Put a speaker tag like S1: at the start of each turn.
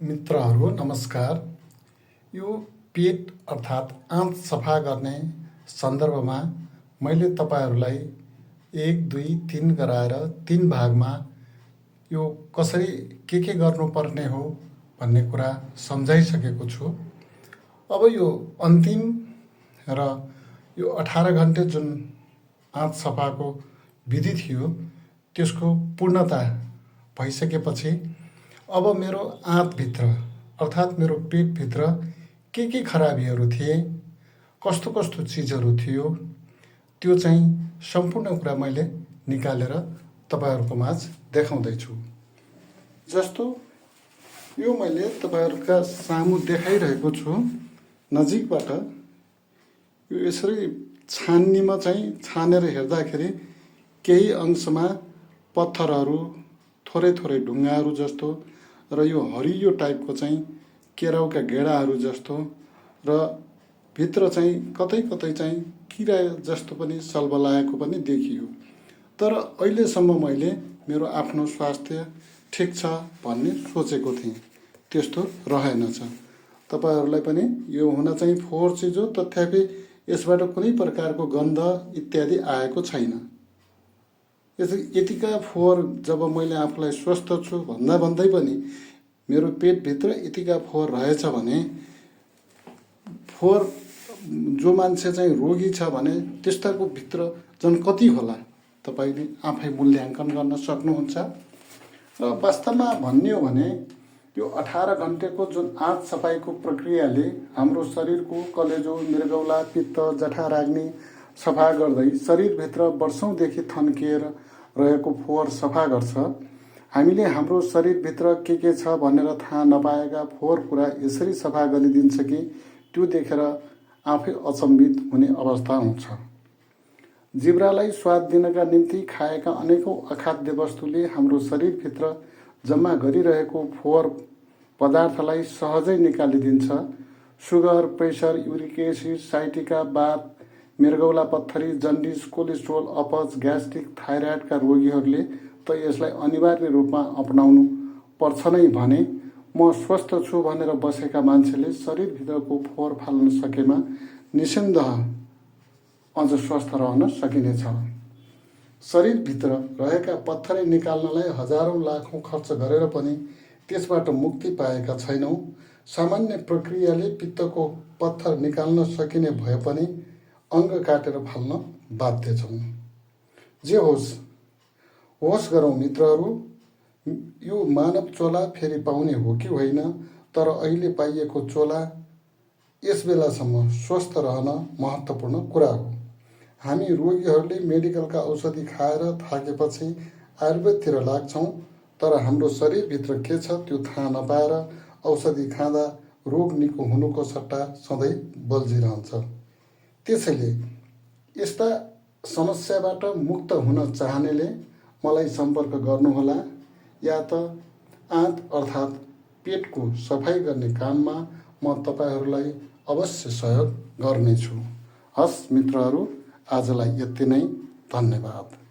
S1: मित्रहरू नमस्कार। यो पेट अर्थात् आँत सफा गर्ने सन्दर्भमा मैले तपाईँहरूलाई 1, 2, 3 गराएर 3 भागमा यो कसरी के गर्नुपर्ने हो भन्ने कुरा सम्झाइसकेको छु। अब यो अन्तिम र यो 18 घन्टे जुन आँत सफाको विधि थियो त्यसको पूर्णता भइसकेपछि अब मेरो आँतभित्र अर्थात् मेरो पेटभित्र के खराबीहरू थिए, कस्तो कस्तो चिजहरू थियो, त्यो चाहिँ सम्पूर्ण कुरा मैले निकालेर तपाईँहरूको माझ देखाउँदैछु। जस्तो यो मैले तपाईँहरूका सामु देखाइरहेको छु नजिकबाट। यो यसरी छान्नीमा चाहिँ छानेर हेर्दाखेरि केही अंशमा पत्थरहरू, थोरै थोरै ढुङ्गाहरू जस्तो र यो हरियो टाइपको चाहिँ केराउका गेडाहरू जस्तो र भित्र चाहिँ कतै कतै चाहिँ किरा जस्तो पनि सल्बलाएको पनि देखियो। तर अहिलेसम्म मैले मेरो आफ्नो स्वास्थ्य ठिक छ भन्ने सोचेको थिएँ, त्यस्तो रहेनछ। तपाईँहरूलाई पनि यो हुन चाहिँ फोहोर चिज हो, तथापि यसबाट कुनै प्रकारको गन्ध इत्यादि आएको छैन। यतिका फोहोर जब मैले आफूलाई स्वस्थ छु भन्दै पनि मेरो पेटभित्र यतिका फोहोर रहेछ भने फोहोर जो मान्छे चाहिँ रोगी छ भने त्यस्ताको भित्र झन् कति होला तपाईँले आफै मूल्याङ्कन गर्न सक्नुहुन्छ। र वास्तवमा भन्ने हो भने यो 18 घन्टेको जुन आँत सफाइको प्रक्रियाले हाम्रो शरीरको कलेजो, मृगौला, पित्त, जठराग्नि सफा गर्दै शरीरभित्र वर्षौंदेखि थन्किएर रहेको फोहोर सफा गर्छ। हामीले हाम्रो शरीरभित्र के छ भनेर थाहा नपाएका फोहोर कुरा यसरी सफा गरिदिन्छ कि त्यो देखेर आफै अचम्बित हुने अवस्था हुन्छ। जिब्रालाई स्वाद दिनका निम्ति खाएका अनेकौं अखाद्य वस्तुले हाम्रो शरीरभित्र जम्मा गरिरहेको फोहोर पदार्थलाई सहजै निकालिदिन्छ। Sugar, pressure, uric acid, sciatica, वात, मृगौला पत्थरी, जन्डिस, कोलेस्ट्रोल, अपच, ग्यास्ट्रिक, थाइराइडका रोगीहरूले त यसलाई अनिवार्य रूपमा अपनाउनु पर्छ नै भने म स्वस्थ छु भनेर बसेका मान्छेले शरीरभित्रको फोहोर फाल्न सकेमा निसन्देह अझ स्वस्थ रहन सकिनेछ। शरीरभित्र रहेका पत्थरै निकाल्नलाई हजारौं लाखौं खर्च गरेर पनि त्यसबाट मुक्ति पाएका छैनौं। सामान्य प्रक्रियाले पित्तको पत्थर निकाल्न सकिने भए पनि अङ्ग काटेर फाल्न बाध्य छौँ। जे होस् गरौँ मित्रहरू। यो मानव चोला फेरि पाउने हो कि होइन, तर अहिले पाइएको चोला यस बेलासम्म स्वस्थ रहन महत्त्वपूर्ण कुरा हो। हामी रोगीहरूले मेडिकलका औषधि खाएर थाकेपछि आयुर्वेदतिर लाग्छौँ, तर हाम्रो शरीरभित्र के छ त्यो थाहा नपाएर औषधि खाँदा रोग निको हुनुको सट्टा सधैँ बल्झिरहन्छ। त्यसैले यस्ता समस्याबाट मुक्त हुन चाहनेले मलाई सम्पर्क गर्नुहोला, या त आँत अर्थात् पेटको सफाई गर्ने काममा म तपाईँहरूलाई अवश्य सहयोग गर्नेछु। हस् मित्रहरू, आजलाई यति नै। धन्यवाद।